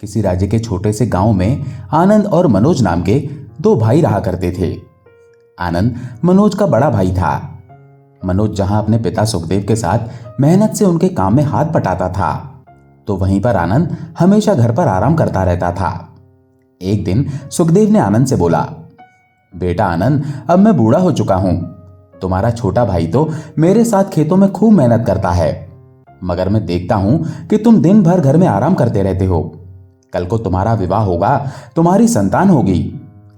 किसी राज्य के छोटे से गांव में आनंद और मनोज नाम के दो भाई रहा करते थे। आनंद मनोज का बड़ा भाई था। मनोज जहां अपने पिता सुखदेव के साथ मेहनत से उनके काम में हाथ बटाता था, तो वहीं पर आनंद हमेशा घर पर आराम करता रहता था। एक दिन सुखदेव ने आनंद से बोला, बेटा आनंद, अब मैं बूढ़ा हो चुका हूं। तुम्हारा छोटा भाई तो मेरे साथ खेतों में खूब मेहनत करता है, मगर मैं देखता हूं कि तुम दिन भर घर में आराम करते रहते हो। कल को तुम्हारा विवाह होगा, तुम्हारी संतान होगी।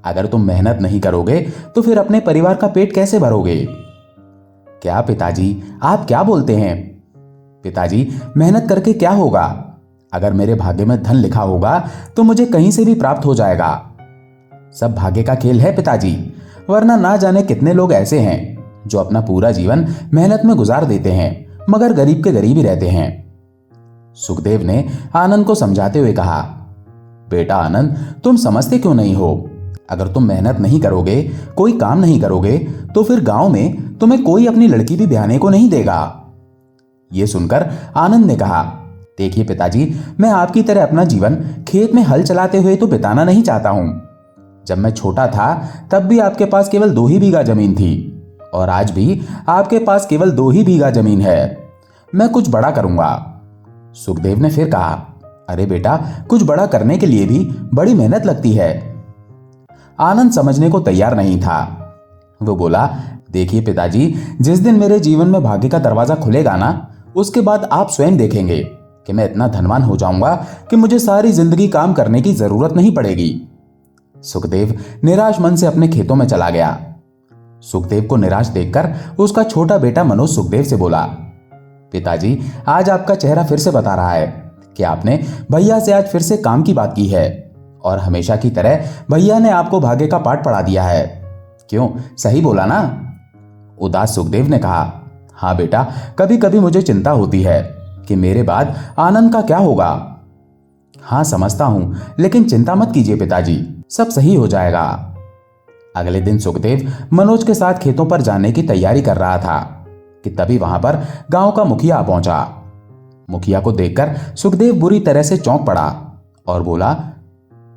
अगर तुम मेहनत नहीं करोगे तो फिर अपने परिवार का पेट कैसे भरोगे? क्या पिताजी, आप क्या बोलते हैं? पिताजी, मेहनत करके क्या होगा? अगर मेरे भाग्य में धन लिखा होगा तो मुझे कहीं से भी प्राप्त हो जाएगा। सब भाग्य का खेल है पिताजी, वरना ना जाने कितने लोग ऐसे हैं जो अपना पूरा जीवन मेहनत में गुजार देते हैं, मगर गरीब के गरीब ही रहते हैं। सुखदेव ने आनंद को समझाते हुए कहा, बेटा आनंद, तुम समझते क्यों नहीं हो? अगर तुम मेहनत नहीं करोगे, कोई काम नहीं करोगे, तो फिर गांव में तुम्हें कोई अपनी लड़की भी ब्याहने को नहीं देगा। यह सुनकर आनंद ने कहा, देखिए पिताजी, मैं आपकी तरह अपना जीवन खेत में हल चलाते हुए तो बिताना नहीं चाहता हूं। जब मैं छोटा था तब भी आपके पास केवल 2 ही बीघा जमीन थी, और आज भी आपके पास केवल 2 ही बीघा जमीन है। मैं कुछ बड़ा करूंगा। सुखदेव ने फिर कहा, अरे बेटा, कुछ बड़ा करने के लिए भी बड़ी मेहनत लगती है। आनंद समझने को तैयार नहीं था। वो बोला, देखिए पिताजी, जिस दिन मेरे जीवन में भाग्य का दरवाजा खुलेगा ना, उसके बाद आप स्वयं देखेंगे कि मैं इतना धनवान हो जाऊंगा कि मुझे सारी जिंदगी काम करने की जरूरत नहीं पड़ेगी। सुखदेव निराश मन से अपने खेतों में चला गया। सुखदेव को निराश देखकर उसका छोटा बेटा मनोज सुखदेव से बोला, पिताजी, आज आपका चेहरा फिर से बता रहा है कि आपने भैया से आज फिर से काम की बात की है, और हमेशा की तरह भैया ने आपको भाग्य का पाठ पढ़ा दिया है। क्यों, सही बोला ना? उदास सुखदेव ने कहा, हाँ बेटा, कभी कभी मुझे चिंता होती है कि मेरे बाद आनंद का क्या होगा। हाँ समझता हूं, लेकिन चिंता मत कीजिए पिताजी, सब सही हो जाएगा। अगले दिन सुखदेव मनोज के साथ खेतों पर जाने की तैयारी कर रहा था कि तभी वहां पर गांव का मुखिया पहुंचा। मुखिया को देखकर सुखदेव बुरी तरह से चौंक पड़ा और बोला,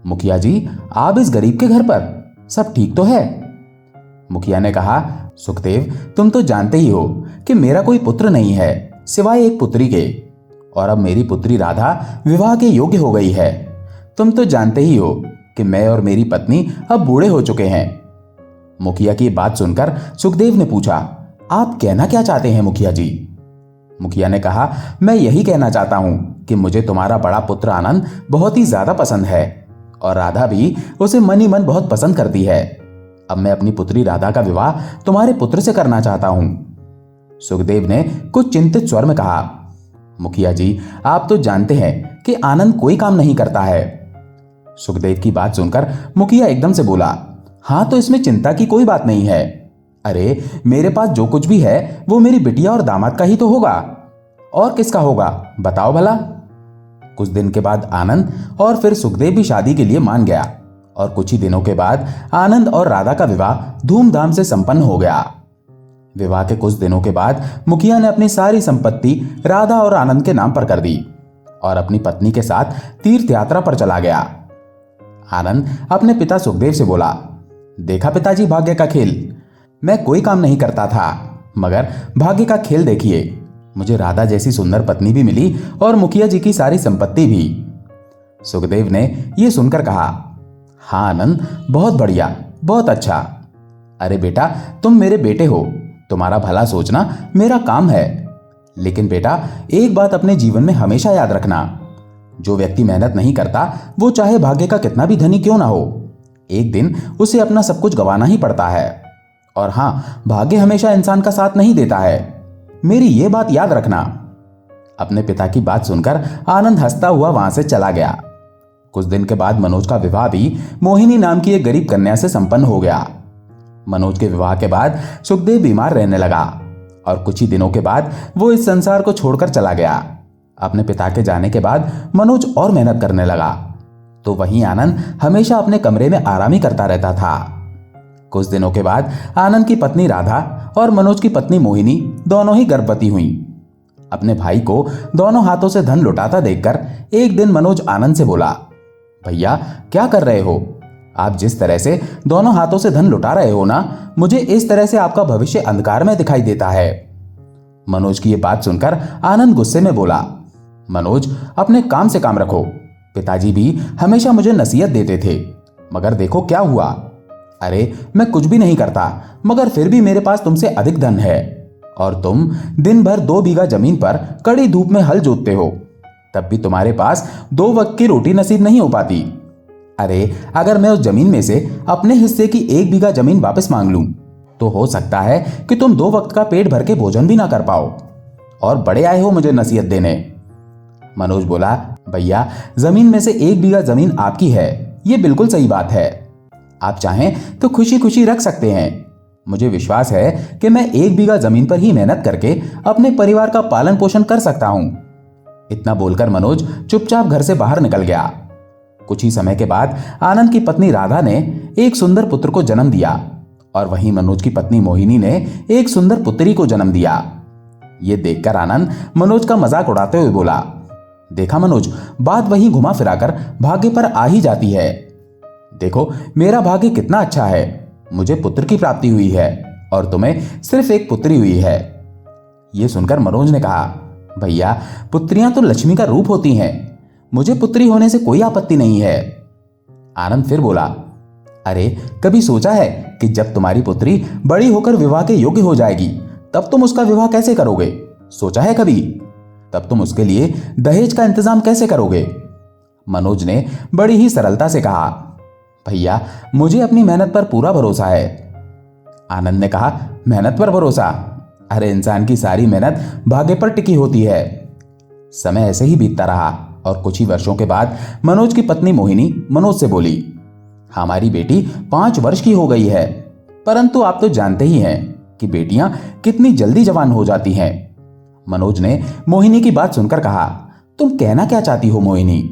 मुखिया जी, आप इस गरीब के घर पर, सब ठीक तो है? मुखिया ने कहा, सुखदेव, तुम तो जानते ही हो कि मेरा कोई पुत्र नहीं है सिवाय एक पुत्री के, और अब मेरी पुत्री राधा विवाह के योग्य हो गई है। तुम तो जानते ही हो कि मैं और मेरी पत्नी अब बूढ़े हो चुके हैं। मुखिया की बात सुनकर सुखदेव ने पूछा, आप कहना क्या चाहते हैं मुखिया जी? मुखिया ने कहा, मैं यही कहना चाहता हूं कि मुझे तुम्हारा बड़ा पुत्र आनंद बहुत ही ज्यादा पसंद है, और राधा भी उसे मन ही मन बहुत पसंद करती है। अब मैं अपनी पुत्री राधा का विवाह तुम्हारे पुत्र से करना चाहता हूं। सुखदेव ने कुछ चिंतित स्वर में कहा, मुखिया जी, आप तो जानते हैं कि आनंद कोई काम नहीं करता है। सुखदेव की बात सुनकर मुखिया एकदम से बोला, हाँ तो इसमें चिंता की कोई बात नहीं है। अरे, मेरे पास जो कुछ भी है वो मेरी बिटिया और दामाद का ही तो होगा, और किसका होगा बताओ भला। कुछ दिन के बाद आनंद और फिर सुखदेव भी शादी के लिए मान गया, और कुछ ही दिनों के बाद आनंद और राधा का विवाह धूमधाम से संपन्न हो गया। विवाह के कुछ दिनों के बाद मुखिया ने अपनी सारी संपत्ति राधा और आनंद के नाम पर कर दी, और अपनी पत्नी के साथ तीर्थ यात्रा पर चला गया। आनंद अपने पिता सुखदेव से बोला, देखा पिताजी भाग्य का खेल, मैं कोई काम नहीं करता था, मगर भाग्य का खेल देखिए, मुझे राधा जैसी सुंदर पत्नी भी मिली और मुखिया जी की सारी संपत्ति भी। सुखदेव ने यह सुनकर कहा, हाँ आनंद, बहुत बढ़िया, बहुत अच्छा। अरे बेटा, तुम मेरे बेटे हो, तुम्हारा भला सोचना मेरा काम है। लेकिन बेटा, एक बात अपने जीवन में हमेशा याद रखना, जो व्यक्ति मेहनत नहीं करता वो चाहे भाग्य का कितना भी धनी क्यों ना हो, एक दिन उसे अपना सब कुछ गंवाना ही पड़ता है। और हाँ, भाग्य हमेशा इंसान का साथ नहीं देता है, मेरी ये बात याद रखना। अपने पिता की बात सुनकर आनंद हंसता हुआ वहां से चला गया। कुछ दिन के बाद मनोज का विवाह भी मोहिनी नाम की एक गरीब कन्या से संपन्न हो गया। मनोज के विवाह के बाद सुखदेव बीमार रहने लगा, और कुछ ही दिनों के बाद वो इस संसार को छोड़कर चला गया। अपने पिता के जाने के बाद मनोज और मेहनत करने लगा, तो वहीं आनंद हमेशा अपने कमरे में आराम ही करता रहता था। कुछ दिनों के बाद आनंद की पत्नी राधा और मनोज की पत्नी मोहिनी दोनों ही गर्भवती हुईं। अपने भाई को दोनों हाथों से धन लुटाता देखकर एक दिन मनोज आनंद से बोला, भैया क्या कर रहे हो? आप जिस तरह से दोनों हाथों से धन लुटा रहे हो ना, मुझे इस तरह से आपका भविष्य अंधकार में दिखाई देता है। मनोज की ये बात सुनकर आनंद गुस्से में बोला, मनोज अपने काम से काम रखो। पिताजी भी हमेशा मुझे नसीहत देते थे, मगर देखो क्या हुआ। अरे मैं कुछ भी नहीं करता, मगर फिर भी मेरे पास तुमसे अधिक धन है, और तुम दिन भर 2 बीघा जमीन पर कड़ी धूप में हल जोतते हो, तब भी तुम्हारे पास 2 वक्त की रोटी नसीब नहीं हो पाती। अरे अगर मैं उस जमीन में से अपने हिस्से की 1 बीघा जमीन वापस मांग लूं, तो हो सकता है कि तुम 2 वक्त का पेट भर के भोजन भी ना कर पाओ, और बड़े आए हो मुझे नसीहत देने। मनोज बोला, भैया जमीन में से 1 बीघा जमीन आपकी है, ये बिल्कुल सही बात है। आप चाहें तो खुशी खुशी रख सकते हैं। मुझे विश्वास है कि मैं 1 बीघा जमीन पर ही मेहनत करके अपने परिवार का पालन पोषण कर सकता हूं। इतना बोलकर मनोज चुपचाप घर से बाहर निकल गया। कुछ ही समय के बाद आनंद की पत्नी राधा ने एक सुंदर पुत्र को जन्म दिया, और वहीं मनोज की पत्नी मोहिनी ने एक सुंदर पुत्री को जन्म दिया। ये देखकर आनंद मनोज का मजाक उड़ाते हुए बोला, देखा मनोज, बात वहीं घुमा फिराकर भाग्य पर आ ही जाती है। देखो मेरा भाग्य कितना अच्छा है, मुझे पुत्र की प्राप्ति हुई है और तुम्हें सिर्फ एक पुत्री हुई है। यह सुनकर मनोज ने कहा, भैया पुत्रियां तो लक्ष्मी का रूप होती हैं, मुझे पुत्री होने से कोई आपत्ति नहीं है। आनंद फिर बोला, अरे कभी सोचा है कि जब तुम्हारी पुत्री बड़ी होकर विवाह के योग्य हो जाएगी, तब तुम उसका विवाह कैसे करोगे? सोचा है कभी? तब तुम उसके लिए दहेज का इंतजाम कैसे करोगे? मनोज ने बड़ी ही सरलता से कहा, भैया मुझे अपनी मेहनत पर पूरा भरोसा है। आनंद ने कहा, मेहनत पर भरोसा? अरे इंसान की सारी मेहनत भाग्य पर टिकी होती है। समय ऐसे ही बीतता रहा, और कुछ ही वर्षों के बाद मनोज की पत्नी मोहिनी मनोज से बोली, हमारी बेटी 5 वर्ष की हो गई है, परंतु आप तो जानते ही हैं कि बेटियां कितनी जल्दी जवान हो जाती हैं। मनोज ने मोहिनी की बात सुनकर कहा, तुम कहना क्या चाहती हो मोहिनी?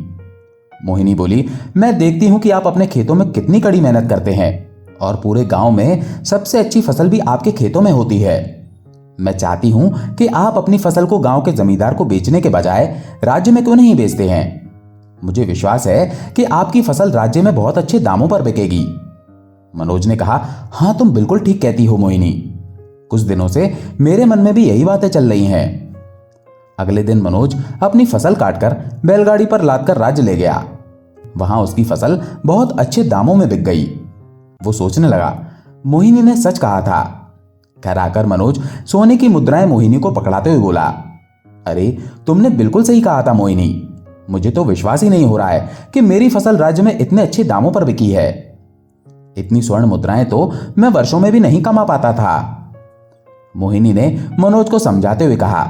मोहिनी बोली, मैं देखती हूं कि आप अपने खेतों में कितनी कड़ी मेहनत करते हैं, और पूरे गांव में सबसे अच्छी फसल भी आपके खेतों में होती है। मैं चाहती हूं कि आप अपनी फसल को गांव के जमींदार को बेचने के बजाय राज्य में क्यों नहीं बेचते हैं? मुझे विश्वास है कि आपकी फसल राज्य में बहुत अच्छे दामों पर बिकेगी। मनोज ने कहा, हां तुम बिल्कुल ठीक कहती हो मोहिनी, कुछ दिनों से मेरे मन में भी यही बातें चल रही हैं। अगले दिन मनोज अपनी फसल काटकर बैलगाड़ी पर लादकर राज्य ले गया। वहां उसकी फसल बहुत अच्छे दामों में बिक गई। वो सोचने लगा, मोहिनी ने सच कहा था। घर आकर मनोज सोने की मुद्राएं मोहिनी को पकड़ाते हुए बोला, अरे तुमने बिल्कुल सही कहा था मोहिनी, मुझे तो विश्वास ही नहीं हो रहा है कि मेरी फसल राज्य में इतने अच्छे दामों पर बिकी है। इतनी स्वर्ण मुद्राएं तो मैं वर्षों में भी नहीं कमा पाता था। मोहिनी ने मनोज को समझाते हुए कहा,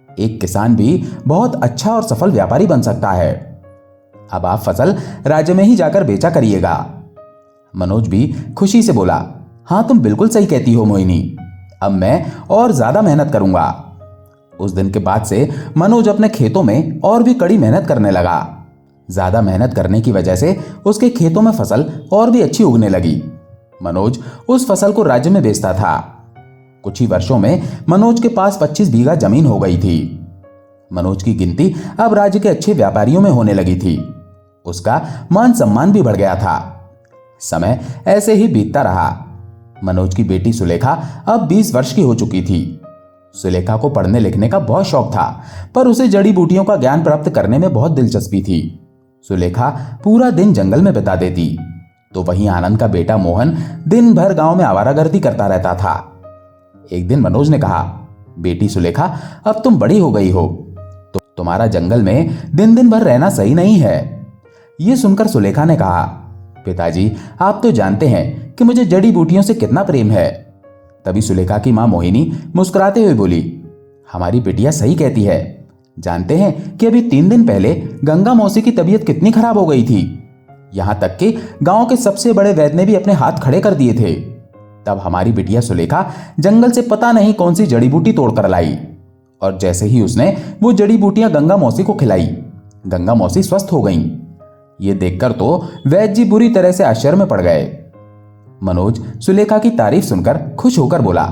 एक किसान भी बहुत अच्छा और सफल व्यापारी बन सकता है। अब आप फसल राज्य में ही जाकर बेचा करिएगा। मनोज भी खुशी से बोला, हां तुम बिल्कुल सही कहती हो मोहिनी, अब मैं और ज्यादा मेहनत करूंगा। उस दिन के बाद से मनोज अपने खेतों में और भी कड़ी मेहनत करने लगा। ज्यादा मेहनत करने की वजह से उसके खेतों में फसल और भी अच्छी उगने लगी। मनोज उस फसल को राज्य में बेचता था। कुछ ही वर्षों में मनोज के पास 25 बीघा जमीन हो गई थी। मनोज की गिनती अब राज्य के अच्छे व्यापारियों में होने लगी थी। उसका मान सम्मान भी बढ़ गया था। समय ऐसे ही बीतता रहा। मनोज की बेटी सुलेखा अब 20 वर्ष की हो चुकी थी। सुलेखा को पढ़ने लिखने का बहुत शौक था, पर उसे जड़ी बूटियों का ज्ञान प्राप्त करने में बहुत दिलचस्पी थी। सुलेखा पूरा दिन जंगल में बिता देती, तो वहीं आनंद का बेटा मोहन दिन भर गांव में आवारागर्दी करता रहता था। एक दिन मनोज ने कहा, बेटी सुलेखा अब तुम बड़ी हो गई हो, तो तुम्हारा जंगल में दिन दिन भर रहना सही नहीं है। यह सुनकर सुलेखा ने कहा, पिताजी आप तो जानते हैं कि मुझे जड़ी बूटियों से कितना प्रेम है। तभी सुलेखा की मां मोहिनी मुस्कुराते हुए बोली, हमारी बिटिया सही कहती है। जानते हैं कि अभी 3 दिन पहले गंगा मौसी की तबीयत कितनी खराब हो गई थी। यहां तक कि गांव के सबसे बड़े वैद्य ने भी अपने हाथ खड़े कर दिए थे। तब हमारी बिटिया सुलेखा जंगल से पता नहीं कौन सी जड़ी बूटी तोड़कर लाई, और जैसे ही उसने वो जड़ी बूटियां गंगा मौसी को खिलाई, गंगा मौसी स्वस्थ हो गईं। ये देखकर तो वैद्य जी बुरी तरह से आश्चर्य में पड़ गए। मनोज सुलेखा की तारीफ सुनकर खुश होकर बोला,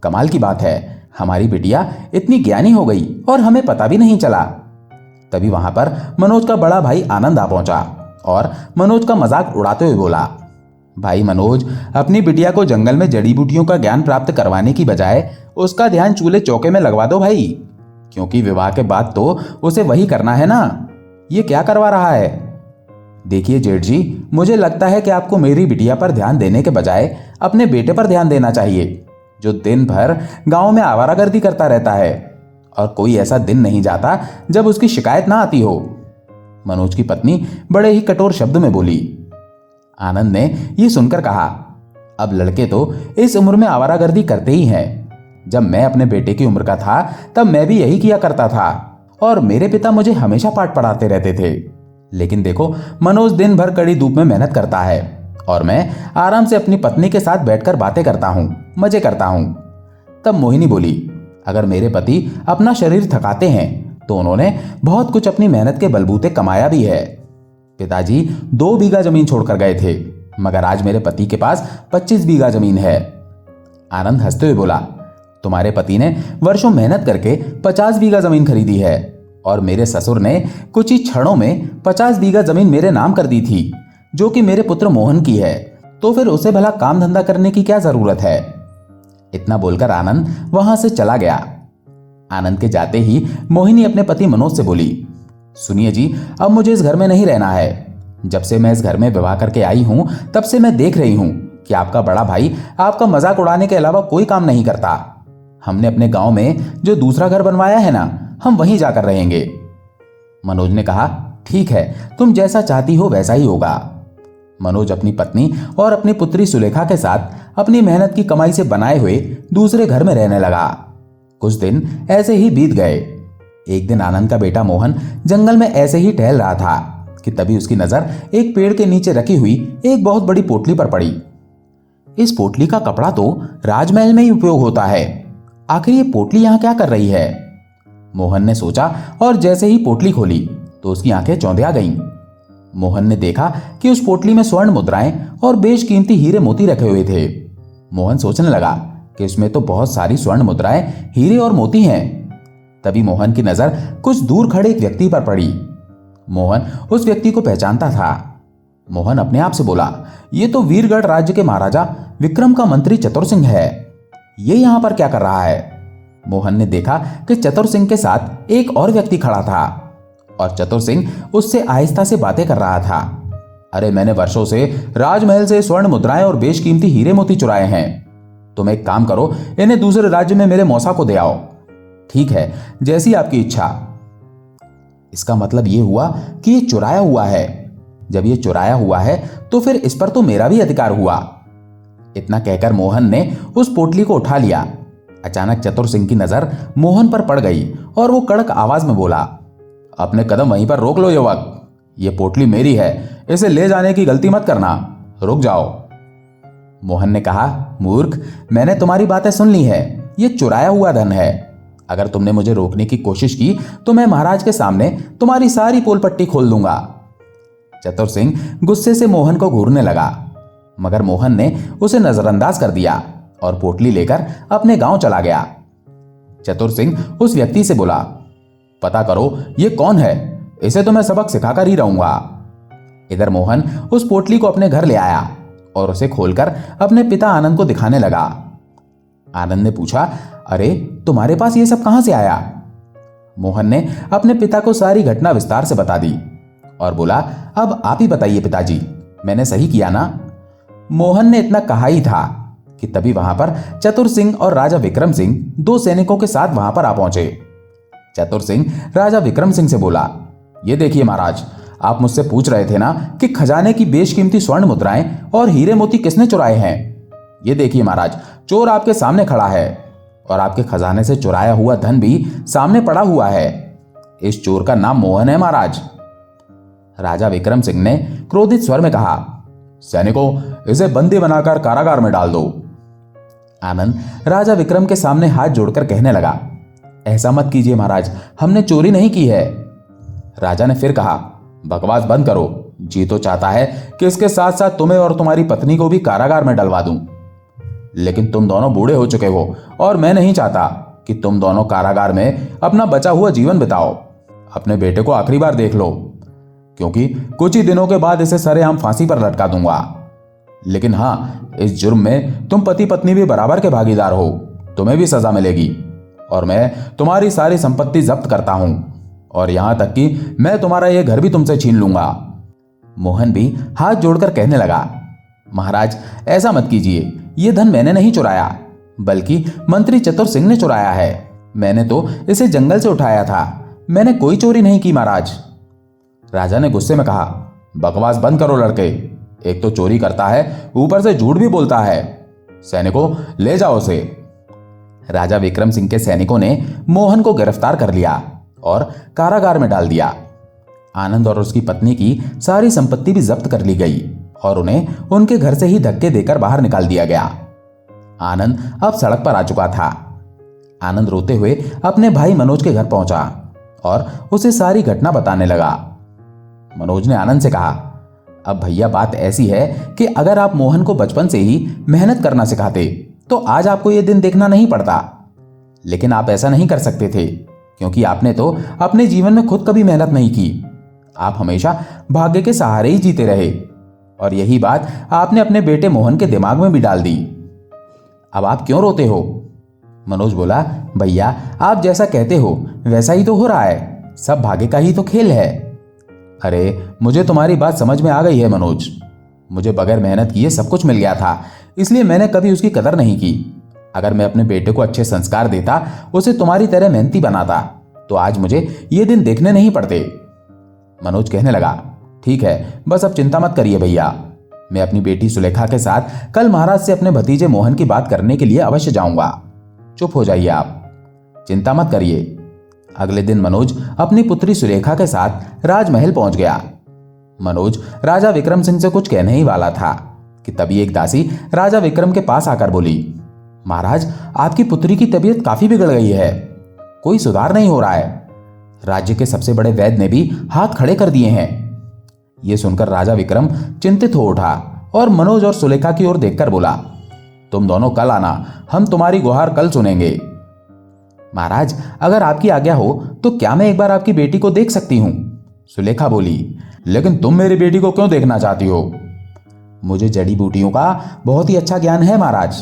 कमाल की बात है, हमारी बिटिया इतनी ज्ञानी हो गई और हमें पता भी नहीं चला। तभी वहां पर मनोज का बड़ा भाई आनंद आ पहुंचा और मनोज का मजाक उड़ाते हुए बोला, भाई मनोज, अपनी बिटिया को जंगल में जड़ी बूटियों का ज्ञान प्राप्त करवाने की बजाय उसका ध्यान चूल्हे चौके में लगवा दो भाई, क्योंकि विवाह के बाद तो उसे वही करना है ना। ये क्या करवा रहा है? देखिए जेठ जी, मुझे लगता है कि आपको मेरी बिटिया पर ध्यान देने के बजाय अपने बेटे पर ध्यान देना चाहिए, जो दिन भर गांव में आवारागर्दी करता रहता है और कोई ऐसा दिन नहीं जाता जब उसकी शिकायत ना आती हो। मनोज की पत्नी बड़े ही कठोर शब्द में बोली। आनंद ने यह सुनकर कहा, अब लड़के तो इस उम्र में आवारागर्दी करते ही हैं। जब मैं अपने बेटे की उम्र का था तब मैं भी यही किया करता था और मेरे पिता मुझे हमेशा पाठ पढ़ाते रहते थे। लेकिन देखो, मनोज दिन भर कड़ी धूप में मेहनत करता है और मैं आराम से अपनी पत्नी के साथ बैठकर बातें करता हूं, मजे करता हूं। तब मोहिनी बोली, अगर मेरे पति अपना शरीर थकाते हैं तो उन्होंने बहुत कुछ अपनी मेहनत के बलबूते कमाया भी है। पिताजी 2 बीघा जमीन छोड़कर गए थे, मगर आज मेरे पति के पास 25 बीघा जमीन है। आनंद हंसते हुए बोला, तुम्हारे पति ने वर्षों मेहनत करके 50 बीघा जमीन खरीदी है और मेरे ससुर ने कुछ ही क्षणों में 50 बीघा जमीन मेरे नाम कर दी थी, जो कि मेरे पुत्र मोहन की है। तो फिर उसे भला काम धंधा करने की क्या जरूरत है? इतना बोलकर आनंद वहां से चला गया। आनंद के जाते ही मोहिनी अपने पति मनोज से बोली, सुनिए जी, अब मुझे इस घर में नहीं रहना है। जब से मैं इस घर में विवाह करके आई हूं तब से मैं देख रही हूं कि आपका बड़ा भाई आपका मजाक उड़ाने के अलावा कोई काम नहीं करता। हमने अपने गांव में जो दूसरा घर बनवाया है ना, हम वहीं जाकर रहेंगे। मनोज ने कहा, ठीक है, तुम जैसा चाहती हो वैसा ही होगा। मनोज अपनी पत्नी और अपनी पुत्री सुलेखा के साथ अपनी मेहनत की कमाई से बनाए हुए दूसरे घर में रहने लगा। कुछ दिन ऐसे ही बीत गए। एक दिन आनंद का बेटा मोहन जंगल में ऐसे ही टहल रहा था कि तभी उसकी नजर एक पेड़ के नीचे रखी हुई एक बहुत बड़ी पोटली पर पड़ी। इस पोटली का कपड़ा तो राजमहल में ही उपयोग होता है, आखिर ये पोटली यहां क्या कर रही है? मोहन ने सोचा और जैसे ही पोटली खोली तो उसकी आंखें चौंधिया गईं। मोहन ने देखा कि उस पोटली में स्वर्ण मुद्राएं और बेशकीमती हीरे मोती रखे हुए थे। मोहन सोचने लगा कि इसमें तो बहुत सारी स्वर्ण मुद्राएं, हीरे और मोती हैं। तभी मोहन की नजर कुछ दूर खड़े एक व्यक्ति पर पड़ी। मोहन उस व्यक्ति को पहचानता था। मोहन अपने आप से बोला, ये तो वीरगढ़ राज्य के महाराजा विक्रम का मंत्री चतुर सिंह है। ये यहां पर क्या कर रहा है? मोहन ने देखा कि चतुर सिंह के साथ एक और व्यक्ति खड़ा था और चतुर सिंह उससे आहिस्ता से बातें कर रहा था। अरे, मैंने वर्षों से राजमहल से स्वर्ण मुद्राएं और बेशकीमती हीरे मोती चुराए हैं। तुम एक काम करो, इन्हें दूसरे राज्य में मेरे मौसा को दे आओ। ठीक है, जैसी आपकी इच्छा। इसका मतलब यह हुआ कि ये चुराया हुआ है। जब ये चुराया हुआ है तो फिर इस पर तो मेरा भी अधिकार हुआ। इतना कहकर मोहन ने उस पोटली को उठा लिया। अचानक चतुर सिंह की नजर मोहन पर पड़ गई और वो कड़क आवाज में बोला, अपने कदम वहीं पर रोक लो युवक। ये पोटली मेरी है, इसे ले जाने की गलती मत करना। रुक जाओ। मोहन ने कहा, मूर्ख, मैंने तुम्हारी बातें सुन ली है। ये चुराया हुआ धन है। अगर तुमने मुझे रोकने की कोशिश की तो मैं महाराज के सामने तुम्हारी सारी पोल पट्टी खोल दूंगा। चतुर सिंह गुस्से से मोहन को घूरने लगा, मगर मोहन ने उसे नजरअंदाज कर दिया और पोटली लेकर अपने गांव चला गया। चतुर सिंह उस व्यक्ति से बोला, पता करो ये कौन है, इसे तो मैं सबक सिखाकर ही रहूंगा। इधर मोहन उस पोटली को अपने घर ले आया और उसे खोलकर अपने पिता आनंद को दिखाने लगा। आनंद ने पूछा, अरे, तुम्हारे पास ये सब कहां से आया? मोहन ने अपने पिता को सारी घटना विस्तार से बता दी और बोला, अब आप ही बताइए पिताजी, मैंने सही किया ना? मोहन ने इतना कहा ही था कि तभी वहां पर चतुर सिंह और राजा विक्रम सिंह 2 सैनिकों के साथ वहां पर आ पहुंचे। चतुर सिंह राजा विक्रम सिंह से बोला, ये देखिए महाराज, आप मुझसे पूछ रहे थे ना कि खजाने की बेशकीमती स्वर्ण मुद्राएं और हीरे मोती किसने चुराए हैं। ये देखिए महाराज, चोर आपके सामने खड़ा है और आपके खजाने से चुराया हुआ धन भी सामने पड़ा हुआ है। इस चोर का नाम मोहन है महाराज। राजा विक्रम सिंह ने क्रोधित स्वर में कहा, सैनिकों, इसे बंदी बनाकर कारागार में डाल दो। आनंद राजा विक्रम के सामने हाथ जोड़कर कहने लगा, ऐसा मत कीजिए महाराज, हमने चोरी नहीं की है। राजा ने फिर कहा, बकवास बंद करो। जी तो चाहता है कि इसके साथ साथ तुम्हें और तुम्हारी पत्नी को भी कारागार में डलवा दूं, लेकिन तुम दोनों बूढ़े हो चुके हो और मैं नहीं चाहता कि तुम दोनों कारागार में अपना बचा हुआ जीवन बिताओ। अपने बेटे को आखिरी बार देख लो, क्योंकि कुछ ही दिनों के बाद इसे सरेआम फांसी पर लटका दूंगा। लेकिन हाँ, इस जुर्म में तुम पति पत्नी भी बराबर के भागीदार हो, तुम्हें भी सजा मिलेगी और मैं तुम्हारी सारी संपत्ति जब्त करता हूं और यहां तक कि मैं तुम्हारा यह घर भी तुमसे छीन लूंगा। मोहन भी हाथ जोड़कर कहने लगा, महाराज ऐसा मत कीजिए, यह धन मैंने नहीं चुराया बल्कि मंत्री चतुर सिंह ने चुराया है। मैंने तो इसे जंगल से उठाया था, मैंने कोई चोरी नहीं की महाराज। राजा ने गुस्से में कहा, बकवास बंद करो लड़के, एक तो चोरी करता है, ऊपर से झूठ भी बोलता है। सैनिकों ले जाओ उसे। राजा विक्रम सिंह के सैनिकों ने मोहन को गिरफ्तार कर लिया और कारागार में डाल दिया। आनंद और उसकी पत्नी की सारी संपत्ति भी जब्त कर ली गई और उन्हें उनके घर से ही धक्के देकर बाहर निकाल दिया गया। आनंद अब सड़क पर आ चुका था। आनंद रोते हुए अपने भाई मनोज के घर पहुंचा और उसे सारी घटना बताने लगा। मनोज ने आनंद से कहा, अब भैया बात ऐसी है कि अगर आप मोहन को बचपन से ही मेहनत करना सिखाते तो आज आपको यह दिन देखना नहीं पड़ता। लेकिन आप ऐसा नहीं कर सकते थे क्योंकि आपने तो अपने जीवन में खुद कभी मेहनत नहीं की। आप हमेशा भाग्य के सहारे ही जीते रहे और यही बात आपने अपने बेटे मोहन के दिमाग में भी डाल दी। अब आप क्यों रोते हो? मनोज बोला, भैया आप जैसा कहते हो वैसा ही तो हो रहा है, सब भाग्य का ही तो खेल है। अरे मुझे तुम्हारी बात समझ में आ गई है मनोज, मुझे बगैर मेहनत किए सब कुछ मिल गया था, इसलिए मैंने कभी उसकी कदर नहीं की। अगर मैं अपने बेटे को अच्छे संस्कार देता, उसे तुम्हारी तरह मेहनती बनाता, तो आज मुझे ये दिन देखने नहीं पड़ते। मनोज कहने लगा, ठीक है, बस अब चिंता मत करिए भैया, मैं अपनी बेटी सुलेखा के साथ कल महाराज से अपने भतीजे मोहन की बात करने के लिए अवश्य जाऊंगा। चुप हो जाइए आप, चिंता मत करिए। अगले दिन मनोज अपनी पुत्री सुलेखा के साथ राजमहल पहुंच गया। मनोज राजा विक्रम सिंह से कुछ कहने ही वाला था कि तभी एक दासी राजा विक्रम के पास आकर बोली, महाराज आपकी पुत्री की तबीयत काफी बिगड़ गई है, कोई सुधार नहीं हो रहा है। राज्य के सबसे बड़े वैद्य ने भी हाथ खड़े कर दिए हैं। यह सुनकर राजा विक्रम चिंतित हो उठा और मनोज और सुलेखा की ओर देखकर बोला, तुम दोनों कल आना, हम तुम्हारी गुहार कल सुनेंगे। महाराज अगर आपकी आज्ञा हो तो क्या मैं एक बार आपकी बेटी को देख सकती हूं? सुलेखा बोली, लेकिन तुम मेरी बेटी को क्यों देखना चाहती हो? मुझे जड़ी बूटियों का बहुत ही अच्छा ज्ञान है महाराज।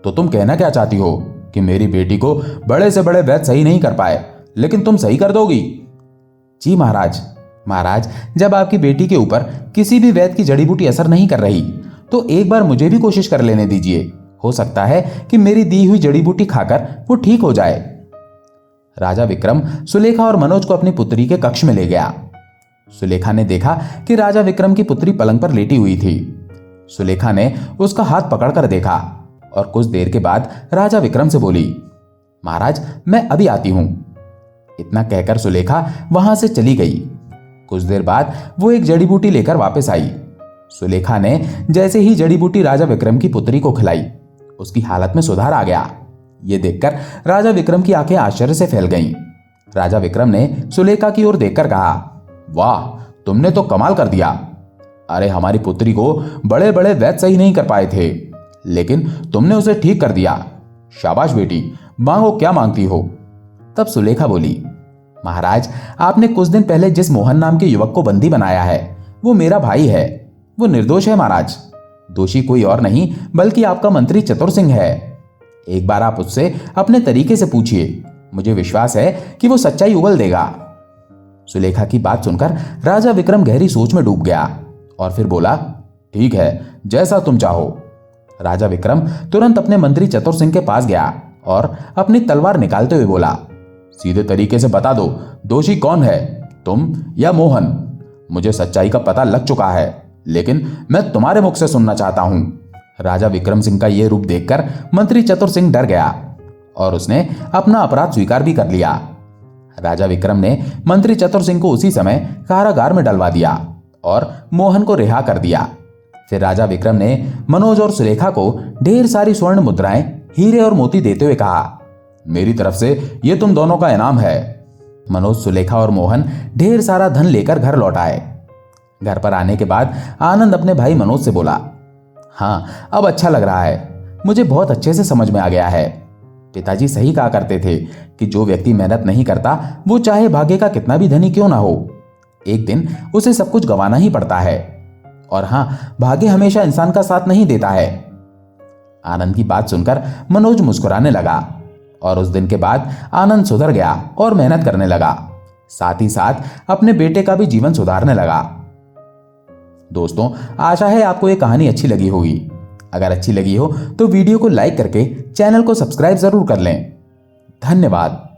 तो तुम कहना क्या चाहती हो कि मेरी बेटी को बड़े से बड़े वैद्य सही नहीं कर पाए, लेकिन तुम सही कर दोगी? जी महाराज। महाराज जब आपकी बेटी के ऊपर किसी भी वैद्य की जड़ी बूटी असर नहीं कर रही तो एक बार मुझे भी कोशिश कर लेने दीजिए, हो सकता है कि मेरी दी हुई जड़ी बूटी खाकर वो ठीक हो जाए। राजा विक्रम सुलेखा और मनोज को अपनी पुत्री के कक्ष में ले गया। सुलेखा ने देखा कि राजा विक्रम की पुत्री पलंग पर लेटी हुई थी। सुलेखा ने उसका हाथ पकड़कर देखा और कुछ देर के बाद राजा विक्रम से बोली, महाराज मैं अभी आती हूं। इतना कहकर सुलेखा वहां से चली गई। कुछ देर बाद वो एक जड़ी बूटी लेकर वापस आई। सुलेखा ने जैसे ही जड़ी बूटी राजा विक्रम की पुत्री को खिलाई, उसकी हालत में सुधार आ गया। ये देखकर राजा विक्रम की आंखें आश्चर्य से फैल गईं। राजा विक्रम ने सुलेखा की ओर देखकर कहा, वाह तुमने तो कमाल कर दिया। अरे हमारी पुत्री को बड़े बड़े वैद्य सही नहीं कर पाए थे, लेकिन तुमने उसे ठीक कर दिया। शाबाश बेटी, मांगो क्या मांगती हो। तब सुलेखा बोली, महाराज आपने कुछ दिन पहले जिस मोहन नाम के युवक को बंदी बनाया है वो मेरा भाई है, वो निर्दोष है महाराज। दोषी कोई और नहीं बल्कि आपका मंत्री चतुर सिंह है। एक बार आप उससे अपने तरीके से पूछिए, मुझे विश्वास है कि वो सच्चाई उगल देगा। सुलेखा की बात सुनकर राजा विक्रम गहरी सोच में डूब गया और फिर बोला, ठीक है जैसा तुम चाहो। राजा विक्रम तुरंत अपने मंत्री चतुर सिंह के पास गया और अपनी तलवार निकालते हुए बोला, सीधे तरीके से बता दो दोषी कौन है, तुम या मोहन? मुझे सच्चाई का पता लग चुका है, लेकिन मैं तुम्हारे मुख से सुनना चाहता हूं। राजा विक्रम सिंह का यह रूप देखकर मंत्री चतुर सिंह डर गया और उसने अपना अपराध स्वीकार भी कर लिया। राजा विक्रम ने मंत्री चतुर सिंह को उसी समय कारागार में डलवा दिया और मोहन को रिहा कर दिया। फिर राजा विक्रम ने मनोज और सुलेखा को ढेर सारी स्वर्ण मुद्राएं, हीरे और मोती देते हुए कहा, मेरी तरफ से ये तुम दोनों का इनाम है। मनोज, सुलेखा और मोहन ढेर सारा धन लेकर घर लौट आए। घर पर आने के बाद आनंद अपने भाई मनोज से बोला, हाँ अब अच्छा लग रहा है, मुझे बहुत अच्छे से समझ में आ गया है। पिताजी सही कहा करते थे कि जो व्यक्ति मेहनत नहीं करता वो चाहे भाग्य का कितना भी धनी क्यों ना हो, एक दिन उसे सब कुछ गंवाना ही पड़ता है। और हां, भाग्य हमेशा इंसान का साथ नहीं देता है। आनंद की बात सुनकर मनोज मुस्कुराने लगा और उस दिन के बाद आनंद सुधर गया और मेहनत करने लगा। साथ ही साथ अपने बेटे का भी जीवन सुधारने लगा। दोस्तों, आशा है आपको ये कहानी अच्छी लगी होगी। अगर अच्छी लगी हो तो वीडियो को लाइक करके चैनल को सब्सक्राइब जरूर कर लें। धन्यवाद।